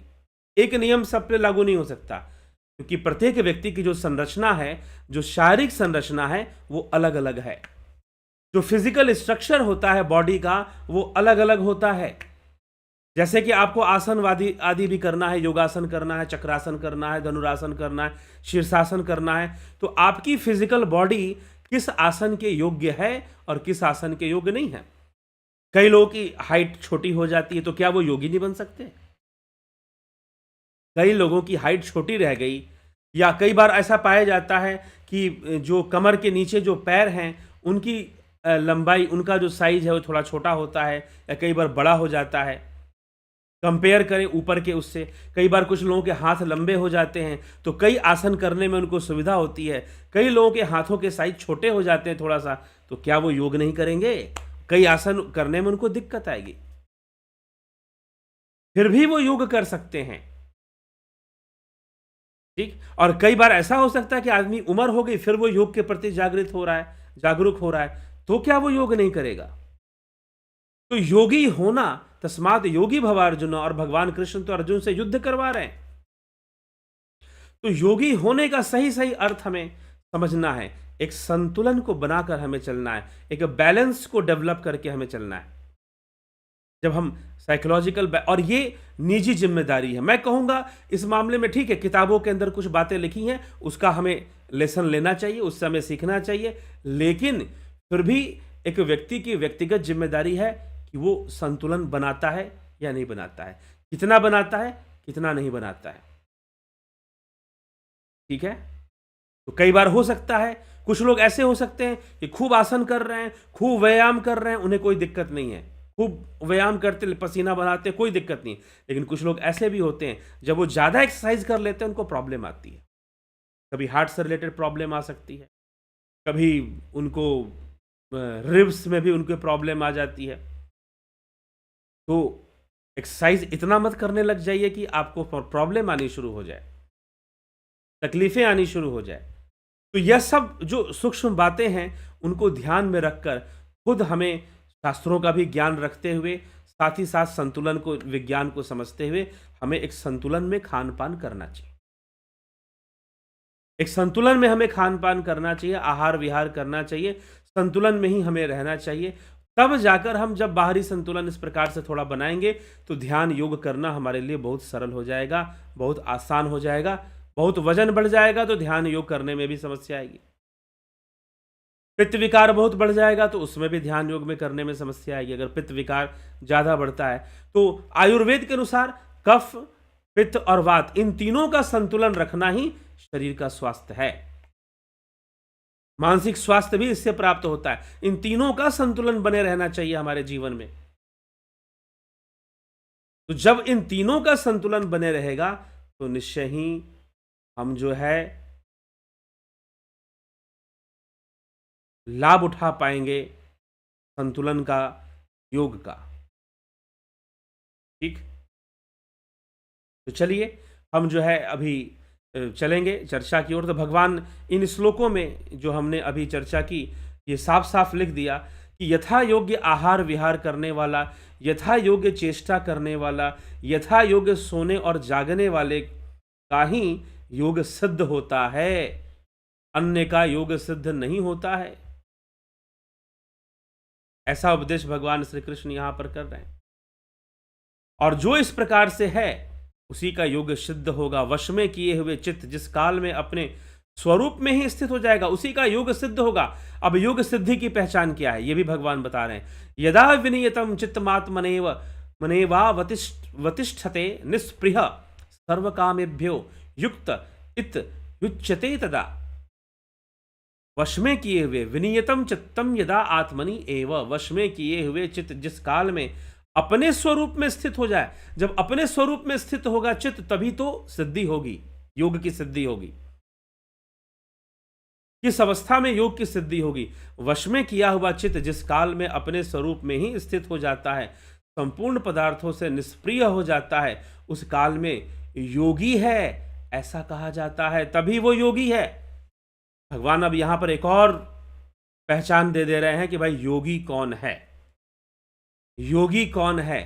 एक नियम सब पे लागू नहीं हो सकता, क्योंकि प्रत्येक व्यक्ति की जो संरचना है, जो शारीरिक संरचना है, वो अलग अलग है। जो फिजिकल स्ट्रक्चर होता है बॉडी का, वो अलग अलग होता है। जैसे कि आपको आसन आदि भी करना है, योगासन करना है, चक्रासन करना है, धनुरासन करना है, शीर्षासन करना है, तो आपकी फिजिकल बॉडी किस आसन के योग्य है और किस आसन के योग्य नहीं है। कई लोगों की हाइट छोटी हो जाती है, तो क्या वो योगी नहीं बन सकते? कई लोगों की हाइट छोटी रह गई, या कई बार ऐसा पाया जाता है कि जो कमर के नीचे जो पैर हैं, उनकी लंबाई, उनका जो साइज है वो थोड़ा छोटा होता है, या कई बार बड़ा हो जाता है। कंपेयर करें ऊपर के उससे, कई बार कुछ लोगों के हाथ लंबे हो जाते हैं, तो कई आसन करने में उनको सुविधा होती है। कई लोगों के हाथों के साइज छोटे हो जाते हैं थोड़ा सा, तो क्या वो योग नहीं करेंगे? कई आसन करने में उनको दिक्कत आएगी, फिर भी वो योग कर सकते हैं। ठीक, और कई बार ऐसा हो सकता है कि आदमी उम्र हो गई, फिर वो योग के प्रति जागरूक हो रहा है, तो क्या वो योग नहीं करेगा? तो योगी होना, तस्मात् योगी भव अर्जुन, और भगवान कृष्ण तो अर्जुन से युद्ध करवा रहे हैं। तो योगी होने का सही सही अर्थ हमें समझना है, एक संतुलन को बनाकर हमें चलना है, एक बैलेंस को डेवलप करके हमें चलना है। जब हम साइकोलॉजिकल, और ये निजी जिम्मेदारी है, मैं कहूंगा इस मामले में। ठीक है, किताबों के अंदर कुछ बातें लिखी हैं, उसका हमें लेसन लेना चाहिए, उससे हमें सीखना चाहिए, लेकिन फिर भी एक व्यक्ति की व्यक्तिगत जिम्मेदारी है कि वो संतुलन बनाता है या नहीं बनाता है, कितना बनाता है, कितना नहीं बनाता है। ठीक है, तो कई बार हो सकता है कुछ लोग ऐसे हो सकते हैं कि खूब आसन कर रहे हैं, खूब व्यायाम कर रहे हैं, उन्हें कोई दिक्कत नहीं है, खूब व्यायाम करते पसीना बनाते कोई दिक्कत नहीं। लेकिन कुछ लोग ऐसे भी होते हैं, जब वो ज़्यादा एक्सरसाइज कर लेते हैं उनको प्रॉब्लम आती है। कभी हार्ट से रिलेटेड प्रॉब्लम आ सकती है, कभी उनको रिब्स में भी उनके प्रॉब्लम आ जाती है। तो एक्सरसाइज इतना मत करने लग जाइए कि आपको प्रॉब्लम आनी शुरू हो जाए, तकलीफें आनी शुरू हो जाए। तो यह सब जो सूक्ष्म बातें हैं उनको ध्यान में रखकर खुद हमें शास्त्रों का भी ज्ञान रखते हुए, साथ ही साथ संतुलन को, विज्ञान को समझते हुए हमें एक संतुलन में खान पान करना चाहिए। एक संतुलन में हमें खान पान करना चाहिए, आहार विहार करना चाहिए, संतुलन में ही हमें रहना चाहिए। तब जाकर हम जब बाहरी संतुलन इस प्रकार से थोड़ा बनाएंगे तो ध्यान योग करना हमारे लिए बहुत सरल हो जाएगा, बहुत आसान हो जाएगा। बहुत वजन बढ़ जाएगा तो ध्यान योग करने में भी समस्या आएगी। पित्त विकार बहुत बढ़ जाएगा तो उसमें भी ध्यान योग में करने में समस्या आएगी। अगर पित्त विकार ज़्यादा बढ़ता है तो आयुर्वेद के अनुसार कफ, पित्त और वात, इन तीनों का संतुलन रखना ही शरीर का स्वास्थ्य है। मानसिक स्वास्थ्य भी इससे प्राप्त होता है। इन तीनों का संतुलन बने रहना चाहिए हमारे जीवन में। तो जब इन तीनों का संतुलन बने रहेगा तो निश्चय ही हम जो है लाभ उठा पाएंगे संतुलन का, योग का। ठीक, तो चलिए हम जो है अभी चलेंगे चर्चा की ओर। तो भगवान इन श्लोकों में जो हमने अभी चर्चा की, ये साफ साफ लिख दिया कि यथा योग्य आहार विहार करने वाला, यथा योग्य चेष्टा करने वाला, यथा योग्य सोने और जागने वाले का ही योग सिद्ध होता है, अन्य का योग सिद्ध नहीं होता है। ऐसा उपदेश भगवान श्री कृष्ण यहां पर कर रहे हैं। और जो इस प्रकार से है उसी का योग सिद्ध होगा। वश में किए हुए चित्त जिस काल में अपने स्वरूप में ही स्थित हो जाएगा, उसी का योग सिद्ध होगा। अब योग सिद्धि की पहचान क्या है, ये भी भगवान बता रहे हैं। यदा विनियतम चित्तमात्मनेव मनेवा वतिष्ठते निस्पृह सर्वकामेभ्यो युक्त इत युच्यते तदा। वश में किए हुए, विनियतम चित्तम यदा आत्मनि एव, वश में किए हुए चित्त जिस काल में अपने स्वरूप में स्थित हो जाए। जब अपने स्वरूप में स्थित होगा चित्त, तभी तो सिद्धि होगी, योग की सिद्धि होगी। किस अवस्था में योग की सिद्धि होगी? वश में किया हुआ चित्त जिस काल में अपने स्वरूप में ही स्थित हो जाता है, संपूर्ण पदार्थों से निष्प्रिय हो जाता है, उस काल में योगी है ऐसा कहा जाता है, तभी वो योगी है। भगवान अब यहां पर एक और पहचान दे रहे हैं कि भाई योगी कौन है। योगी कौन है?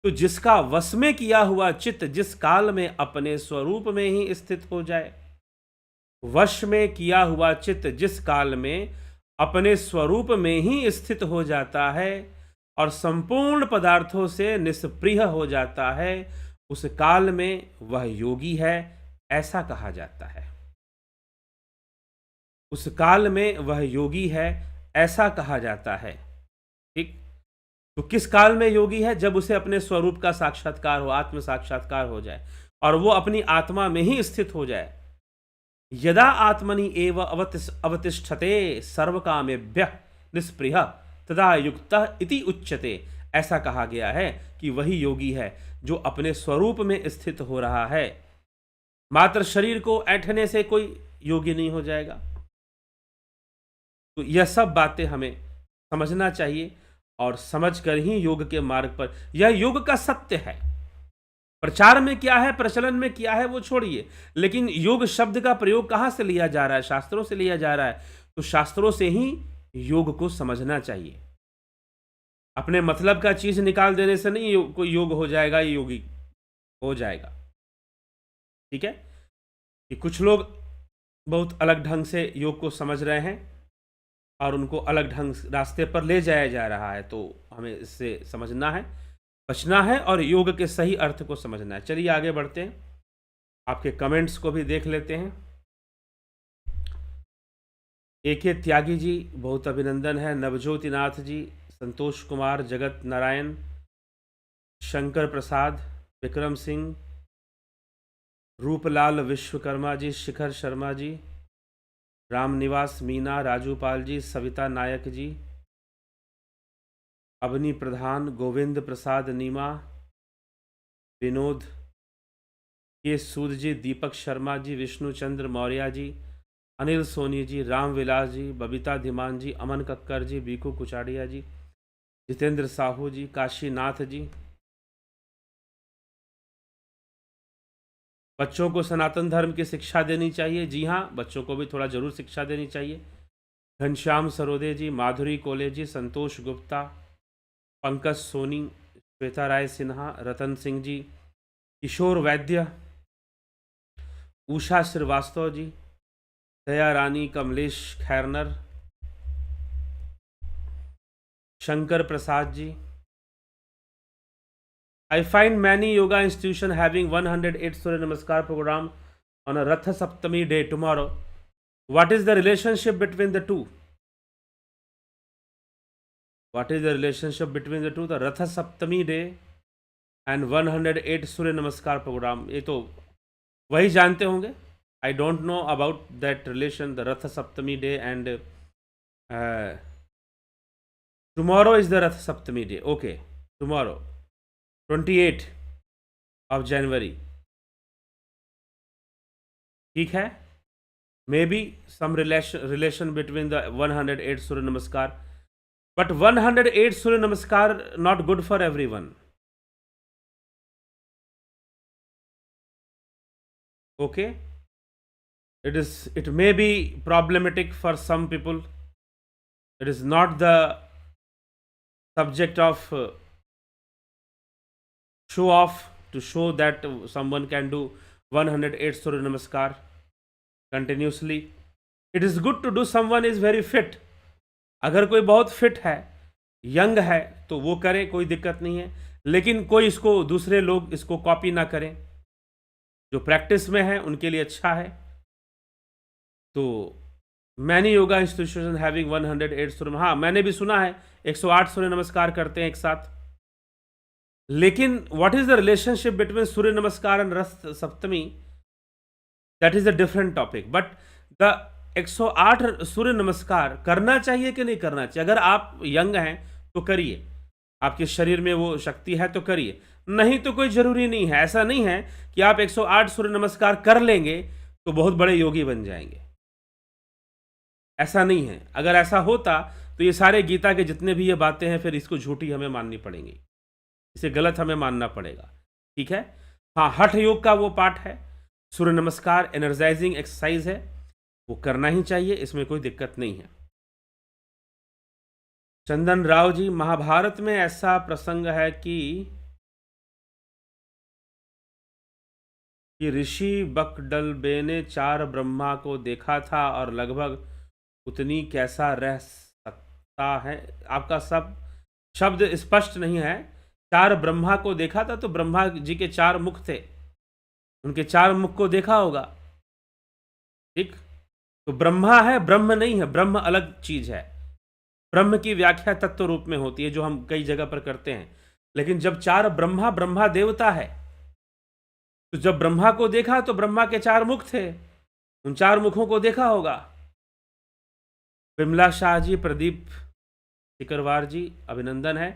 तो जिसका वश में किया हुआ चित्त जिस काल में अपने स्वरूप में ही स्थित हो जाए। वश में किया हुआ चित्त जिस काल में अपने स्वरूप में ही स्थित हो जाता है और संपूर्ण पदार्थों से निष्प्रिय हो जाता है, उस काल में वह योगी है ऐसा कहा जाता है। उस काल में वह योगी है ऐसा कहा जाता है। ठीक, तो किस काल में योगी है? जब उसे अपने स्वरूप का साक्षात्कार हो, आत्म साक्षात्कार हो जाए और वो अपनी आत्मा में ही स्थित हो जाए। यदा आत्मनि एव अवतिष्ठते सर्वकामेभ्यः निष्पृह तदा युक्तः इति उच्यते। ऐसा कहा गया है कि वही योगी है जो अपने स्वरूप में स्थित हो रहा है। मात्र शरीर को ऐंठने से कोई योगी नहीं हो जाएगा। तो यह सब बातें हमें समझना चाहिए और समझकर ही योग के मार्ग पर, यह योग का सत्य है। प्रचार में क्या है, प्रचलन में क्या है वो छोड़िए, लेकिन योग शब्द का प्रयोग कहां से लिया जा रहा है? शास्त्रों से लिया जा रहा है। तो शास्त्रों से ही योग को समझना चाहिए। अपने मतलब का चीज निकाल देने से नहीं कोई योग हो जाएगा, ये योगी हो जाएगा। ठीक है, कि कुछ लोग बहुत अलग ढंग से योग को समझ रहे हैं और उनको अलग ढंग रास्ते पर ले जाया जा रहा है, तो हमें इससे समझना है, बचना है और योग के सही अर्थ को समझना है। चलिए आगे बढ़ते हैं, आपके कमेंट्स को भी देख लेते हैं। एके त्यागी जी बहुत अभिनंदन है, नवज्योति नाथ जी, संतोष कुमार, जगत नारायण, शंकर प्रसाद, विक्रम सिंह, रूपलाल विश्वकर्मा जी, शिखर शर्मा जी, रामनिवास मीना, राजूपाल जी, सविता नायक जी, अवनी प्रधान, गोविंद प्रसाद नीमा, विनोद के सूद जी, दीपक शर्मा जी, विष्णुचंद्र मौर्य जी, अनिल सोनी जी, रामविलास जी, बबीता धीमान जी, अमन कक्कर जी, बीकू कुचाड़िया जी, जितेंद्र साहू जी, काशीनाथ जी। बच्चों को सनातन धर्म की शिक्षा देनी चाहिए। जी हाँ, बच्चों को भी थोड़ा जरूर शिक्षा देनी चाहिए। घनश्याम सरोदे जी, माधुरी कोले जी, संतोष गुप्ता, पंकज सोनी, श्वेता राय सिन्हा, रतन सिंह जी, किशोर वैद्य, उषा श्रीवास्तव जी, दया रानी, Kamlesh Khairnar, Shankar Prasad ji. I find many yoga institutions having 108 Surya Namaskar program on a Ratha Saptami day tomorrow. What is the relationship between the two? What is the relationship between the two? The Ratha Saptami day and 108 Surya Namaskar program. ये तो वही जानते होंगे. I don't know about that relation, the Ratha Saptami day and tomorrow is the Ratha Saptami day. Okay, tomorrow, 28 of January. ठीक है. Maybe some relation between the 108 Surya Namaskar, but 108 Surya Namaskar not good for everyone. Okay, it may be problematic for some people. It is not the subject of show off, to show that someone can do 108 Surya Namaskar continuously. It is good to do. Someone is very fit. अगर कोई बहुत fit है, young है, तो वो करे, कोई दिक्कत नहीं है। लेकिन कोई इसको, दूसरे लोग इसको कॉपी ना करें। जो प्रैक्टिस में है उनके लिए अच्छा है। तो मैनी योगा इंस्टीट्यूशन हैविंग 108 सूर्य, हाँ मैंने भी सुना है 108 सूर्य नमस्कार करते हैं एक साथ। लेकिन what is the relationship between Surya Namaskar and Ratha Saptami, that is a different topic. But the 108 Surya Namaskar करना चाहिए कि नहीं करना चाहिए? अगर आप यंग हैं तो करिए, आपके शरीर में वो शक्ति है तो करिए, नहीं तो कोई जरूरी नहीं है। ऐसा नहीं है कि आप 108 सूर्य नमस्कार कर लेंगे तो बहुत बड़े योगी बन जाएंगे, ऐसा नहीं है। अगर ऐसा होता तो ये सारे गीता के जितने भी ये बातें हैं फिर इसको झूठी हमें माननी पड़ेंगी, इसे गलत हमें मानना पड़ेगा। ठीक है, हाँ हठ योग का वो पार्ट है, सूर्य नमस्कार एनर्जाइजिंग एक्सरसाइज है, वो करना ही चाहिए, इसमें कोई दिक्कत नहीं है। चंदन राव जी, महाभारत में ऐसा प्रसंग है कि ऋषि बकडलबे ने 4 ब्रह्मा को देखा था और लगभग उतनी कैसा रह सकता है? आपका सब शब्द स्पष्ट नहीं है। 4 ब्रह्मा को देखा था तो ब्रह्मा जी के 4 मुख थे, उनके 4 मुख को देखा होगा। ठीक, तो ब्रह्मा है, ब्रह्म नहीं है। ब्रह्म अलग चीज है। ब्रह्म की व्याख्या तत्व रूप में होती है जो हम कई जगह पर करते हैं। लेकिन जब 4 ब्रह्मा, ब्रह्मा देवता है, तो जब ब्रह्मा को देखा तो ब्रह्मा के 4 मुख थे, उन 4 मुखों को देखा होगा। विमला शाह जी, प्रदीप सिकरवार जी, अभिनंदन है।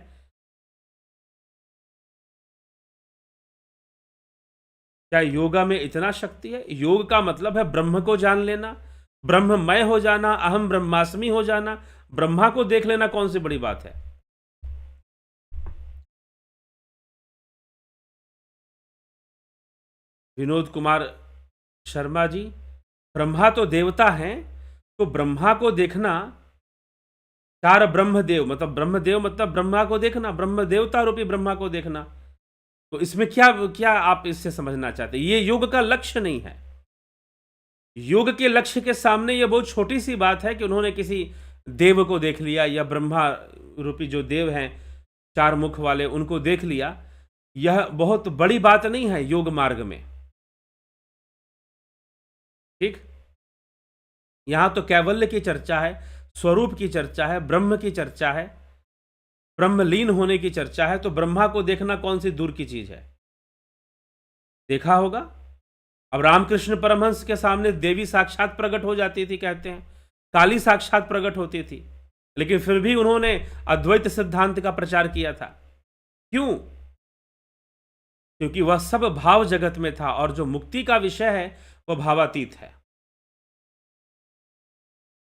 क्या योगा में इतना शक्ति है? योग का मतलब है ब्रह्म को जान लेना, ब्रह्ममय हो जाना, अहम ब्रह्मास्मि हो जाना। ब्रह्मा को देख लेना कौन सी बड़ी बात है? विनोद कुमार शर्मा जी, ब्रह्मा तो देवता हैं, तो ब्रह्मा को देखना, 4 ब्रह्मदेव मतलब ब्रह्मदेव मतलब ब्रह्मा को देखना, ब्रह्म देवता रूपी ब्रह्मा को देखना। तो इसमें क्या क्या आप इससे समझना चाहते हैं? ये योग का लक्ष्य नहीं है। योग के लक्ष्य के सामने ये बहुत छोटी सी बात है कि उन्होंने किसी देव को देख लिया या ब्रह्मा रूपी जो देव हैं 4 मुख वाले, उनको देख लिया। यह बहुत बड़ी बात नहीं है योग मार्ग में। ठीक, यहां तो कैवल्य की चर्चा है, स्वरूप की चर्चा है, ब्रह्म की चर्चा है, ब्रह्मलीन होने की चर्चा है। तो ब्रह्मा को देखना कौन सी दूर की चीज है? देखा होगा। अब रामकृष्ण परमहंस के सामने देवी साक्षात प्रकट हो जाती थी, कहते हैं काली साक्षात प्रकट होती थी, लेकिन फिर भी उन्होंने अद्वैत सिद्धांत का प्रचार किया था। क्यों? क्योंकि वह सब भाव जगत में था और जो मुक्ति का विषय है वह भावातीत है।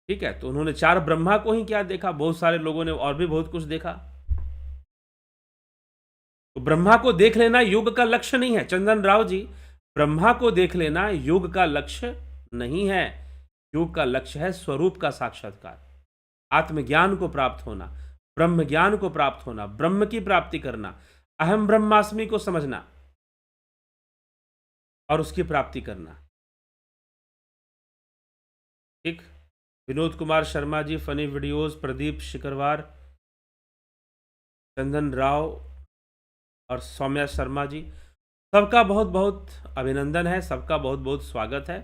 ठीक है, तो उन्होंने चार ब्रह्मा को ही क्या देखा, बहुत सारे लोगों ने और भी बहुत कुछ देखा। तो ब्रह्मा को देख लेना योग का लक्ष्य नहीं है चंदन राव जी, ब्रह्मा को देख लेना योग का लक्ष्य नहीं है। योग का लक्ष्य है स्वरूप का साक्षात्कार, आत्मज्ञान को प्राप्त होना, ब्रह्म ज्ञान को प्राप्त होना, ब्रह्म की प्राप्ति करना, अहम ब्रह्मास्मि को समझना और उसकी प्राप्ति करना। ठीक। विनोद कुमार शर्मा जी, फनी वीडियोस, प्रदीप शिकरवार, चंदन राव और सौम्या शर्मा जी, सबका बहुत बहुत अभिनंदन है, सबका बहुत बहुत स्वागत है।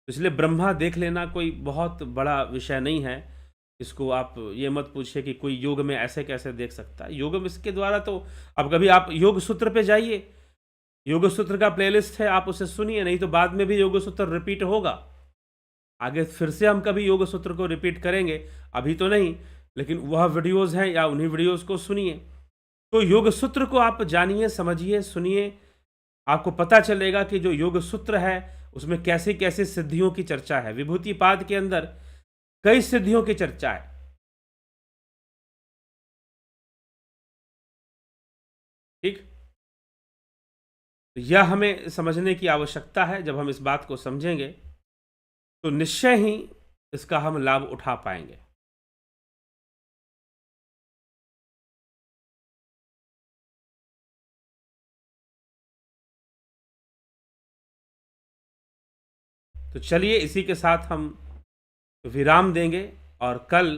इसलिए ब्रह्मा देख लेना कोई बहुत बड़ा विषय नहीं है। इसको आप ये मत पूछिए कि कोई योग में ऐसे कैसे देख सकता है। योग में इसके द्वारा तो अब कभी आप योग सूत्र पे जाइए, योग सूत्र का प्लेलिस्ट है, आप उसे सुनिए, नहीं तो बाद में भी योग सूत्र रिपीट होगा। आगे फिर से हम कभी योग सूत्र को रिपीट करेंगे, अभी तो नहीं, लेकिन वह वीडियोस हैं या उन्हीं वीडियोस को सुनिए। तो योग सूत्र को आप जानिए, समझिए, सुनिए, आपको पता चलेगा कि जो योग सूत्र है उसमें कैसी कैसी सिद्धियों की चर्चा है। विभूतिपाद के अंदर कई सिद्धियों की चर्चा है। ठीक, तो यह हमें समझने की आवश्यकता है। जब हम इस बात को समझेंगे तो निश्चय ही इसका हम लाभ उठा पाएंगे। तो चलिए इसी के साथ हम विराम देंगे और कल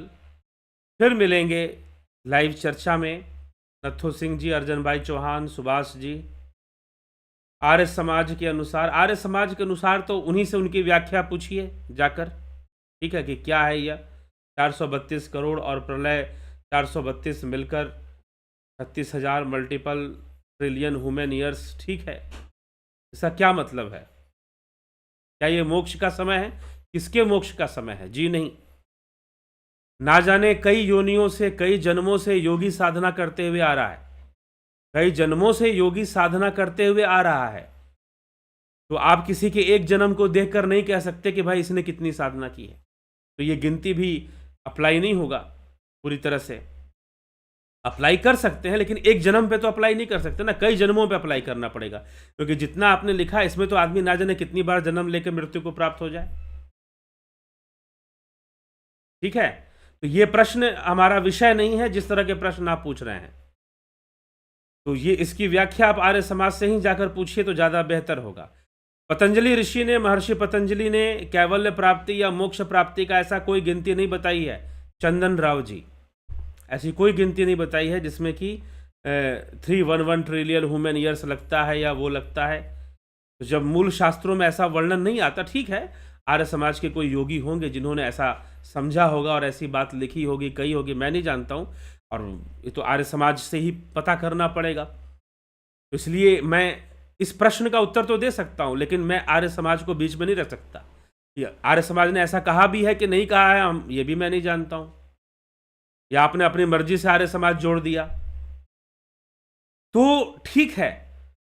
फिर मिलेंगे लाइव चर्चा में। नथु सिंह जी, अर्जन भाई चौहान, सुभाष जी, आर्य समाज के अनुसार, आर्य समाज के अनुसार तो उन्हीं से उनकी व्याख्या पूछिए जाकर। ठीक है, कि क्या है यह 432 करोड़ और प्रलय 432 मिलकर 36,000 मल्टीपल ट्रिलियन ह्यूमन ईयर्स। ठीक है, इसका क्या मतलब है? क्या ये मोक्ष का समय है? किसके मोक्ष का समय है? जी नहीं, ना जाने कई योनियों से, कई जन्मों से योगी साधना करते हुए आ रहा है, कई जन्मों से योगी साधना करते हुए आ रहा है। तो आप किसी के एक जन्म को देखकर नहीं कह सकते कि भाई इसने कितनी साधना की है। तो ये गिनती भी अप्लाई नहीं होगा पूरी तरह से। अप्लाई कर सकते हैं लेकिन एक जन्म पे तो अप्लाई नहीं कर सकते ना, कई जन्मों पे अप्लाई करना पड़ेगा, क्योंकि जितना आपने लिखा है इसमें तो आदमी ना जाने कितनी बार जन्म लेकर मृत्यु को प्राप्त हो जाए। ठीक है, तो ये प्रश्न हमारा विषय नहीं है जिस तरह के प्रश्न आप पूछ रहे हैं। तो ये इसकी व्याख्या आप आर्य समाज से ही जाकर पूछिए तो ज़्यादा बेहतर होगा। पतंजलि ऋषि ने, महर्षि पतंजलि ने कैवल्य प्राप्ति या मोक्ष प्राप्ति का ऐसा कोई गिनती नहीं बताई है। चंदन राव जी, ऐसी कोई गिनती नहीं बताई है जिसमें कि 311 ट्रिलियन ह्यूमन ईयर्स लगता है या वो लगता है। तो जब मूल शास्त्रों में ऐसा वर्णन नहीं आता, ठीक है, आर्य समाज के कोई योगी होंगे जिन्होंने ऐसा समझा होगा और ऐसी बात लिखी होगी, कही होगी, मैं नहीं जानता हूँ, और ये तो आर्य समाज से ही पता करना पड़ेगा। तो इसलिए मैं इस प्रश्न का उत्तर तो दे सकता हूँ, लेकिन मैं आर्य समाज को बीच में नहीं रख सकता। आर्य समाज ने ऐसा कहा भी है कि नहीं कहा है, हम ये भी मैं नहीं जानता हूँ, या आपने अपनी मर्जी से आर्य समाज जोड़ दिया तो ठीक है।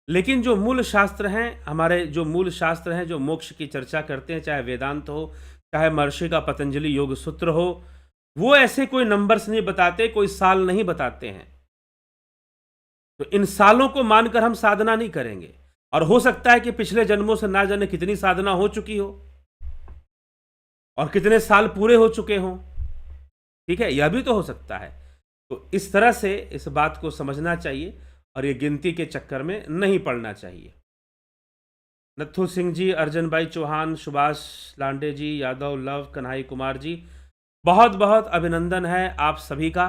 लेकिन जो मूल शास्त्र हैं हमारे, जो मूल शास्त्र हैं जो मोक्ष की चर्चा करते हैं, चाहे वेदांत हो, चाहे महर्षि का पतंजलि योग सूत्र हो, वो ऐसे कोई नंबर्स नहीं बताते, कोई साल नहीं बताते हैं। तो इन सालों को मानकर हम साधना नहीं करेंगे। और हो सकता है कि पिछले जन्मों से ना जाने कितनी साधना हो चुकी हो और कितने साल पूरे हो चुके हों। ठीक है, यह भी तो हो सकता है। तो इस तरह से इस बात को समझना चाहिए और ये गिनती के चक्कर में नहीं पड़ना चाहिए। नथु सिंह जी, अर्जन भाई चौहान, सुभाष लांडे जी, यादव लव, कन्हई कुमार जी, बहुत बहुत अभिनंदन है आप सभी का।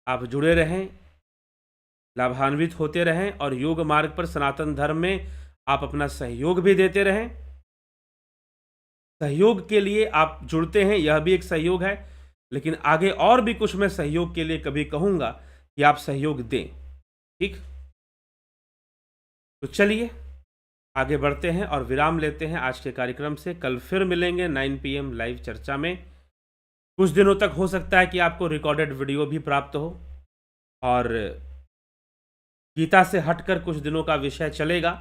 आप जुड़े रहें, लाभान्वित होते रहें और योग मार्ग पर सनातन धर्म में आप अपना सहयोग भी देते रहें। सहयोग के लिए आप जुड़ते हैं, यह भी एक सहयोग है, लेकिन आगे और भी कुछ मैं सहयोग के लिए कभी कहूँगा कि आप सहयोग दें। ठीक, तो चलिए आगे बढ़ते हैं और विराम लेते हैं आज के कार्यक्रम से। कल फिर मिलेंगे 9 PM लाइव चर्चा में। कुछ दिनों तक हो सकता है कि आपको रिकॉर्डेड वीडियो भी प्राप्त हो, और गीता से हटकर कुछ दिनों का विषय चलेगा,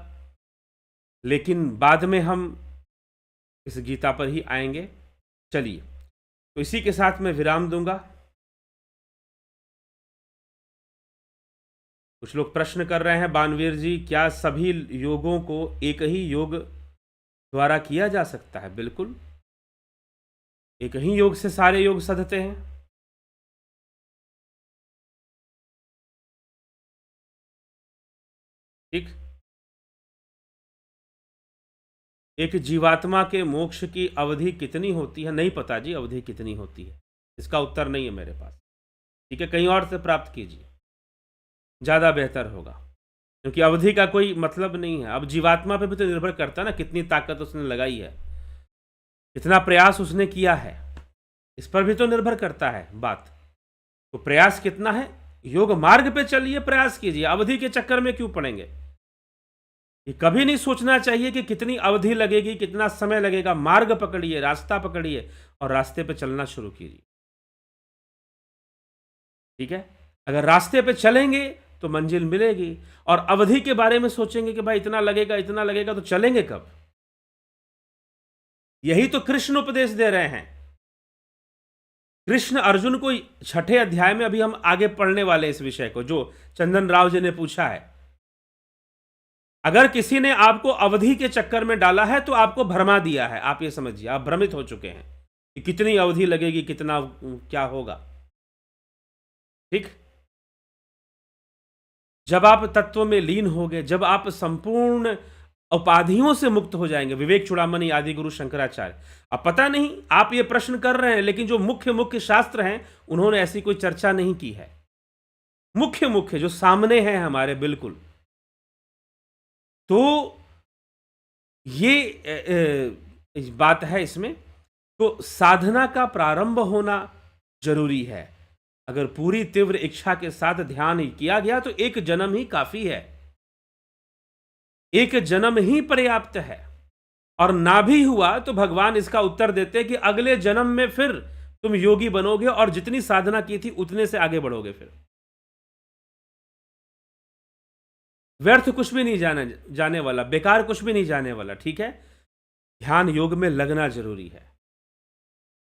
लेकिन बाद में हम इस गीता पर ही आएंगे। चलिए, तो इसी के साथ मैं विराम दूंगा। कुछ लोग प्रश्न कर रहे हैं, बानवीर जी, क्या सभी योगों को एक ही योग द्वारा किया जा सकता है? बिल्कुल, एक ही योग से सारे योग सधते हैं। ठीक, एक जीवात्मा के मोक्ष की अवधि कितनी होती है? नहीं पता जी, अवधि कितनी होती है, इसका उत्तर नहीं है मेरे पास। ठीक है, कहीं और से प्राप्त कीजिए, ज़्यादा बेहतर होगा, क्योंकि अवधि का कोई मतलब नहीं है। अब जीवात्मा पे भी तो निर्भर करता है ना, कितनी ताकत उसने लगाई है, कितना प्रयास उसने किया है, इस पर भी तो निर्भर करता है बात। तो प्रयास कितना है? योग मार्ग पे चलिए, प्रयास कीजिए, अवधि के चक्कर में क्यों पड़ेंगे? ये कभी नहीं सोचना चाहिए कि कितनी अवधि लगेगी, कितना समय लगेगा। मार्ग पकड़िए, रास्ता पकड़िए और रास्ते पे चलना शुरू कीजिए। ठीक है, अगर रास्ते पे चलेंगे तो मंजिल मिलेगी, और अवधि के बारे में सोचेंगे कि भाई इतना लगेगा इतना लगेगा, तो चलेंगे कब? यही तो कृष्ण उपदेश दे रहे हैं। कृष्ण अर्जुन को 6ठे अध्याय में, अभी हम आगे पढ़ने वाले इस विषय को, जो चंदन राव जी ने पूछा है। अगर किसी ने आपको अवधि के चक्कर में डाला है तो आपको भरमा दिया है, आप ये समझिए, आप भ्रमित हो चुके हैं कि कितनी अवधि लगेगी, कितना क्या होगा। ठीक, जब आप तत्व में लीन होगे, जब आप संपूर्ण उपाधियों से मुक्त हो जाएंगे, विवेक चूड़ामणि आदि गुरु शंकराचार्य। अब पता नहीं आप ये प्रश्न कर रहे हैं, लेकिन जो मुख्य मुख्य शास्त्र हैं उन्होंने ऐसी कोई चर्चा नहीं की है। मुख्य मुख्य जो सामने हैं हमारे, बिल्कुल। तो ये बात है इसमें। तो साधना का प्रारंभ होना जरूरी है। अगर पूरी तीव्र इच्छा के साथ ध्यान किया गया तो एक जन्म ही काफी है, एक जन्म ही पर्याप्त है। और ना भी हुआ तो भगवान इसका उत्तर देते कि अगले जन्म में फिर तुम योगी बनोगे और जितनी साधना की थी उतने से आगे बढ़ोगे। फिर व्यर्थ कुछ भी नहीं जाने वाला, बेकार कुछ भी नहीं जाने वाला। ठीक है, ध्यान योग में लगना जरूरी है।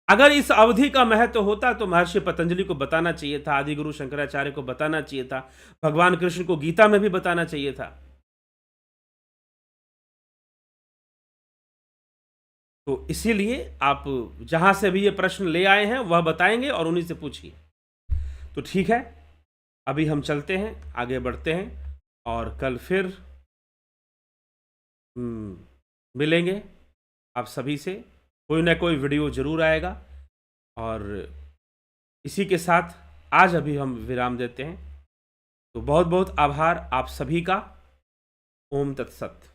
अगर इस अवधि का महत्व होता तो महर्षि पतंजलि को बताना चाहिए था, आदि गुरु शंकराचार्य को बताना चाहिए था, भगवान कृष्ण को गीता में भी बताना चाहिए था। तो इसीलिए आप जहां से भी ये प्रश्न ले आए हैं वह बताएंगे और उन्हीं से पूछिए। तो ठीक है, अभी हम चलते हैं, आगे बढ़ते हैं, और कल फिर मिलेंगे आप सभी से। कोई ना कोई वीडियो जरूर आएगा, और इसी के साथ आज अभी हम विराम देते हैं। तो बहुत बहुत आभार आप सभी का। ओम तत्सत।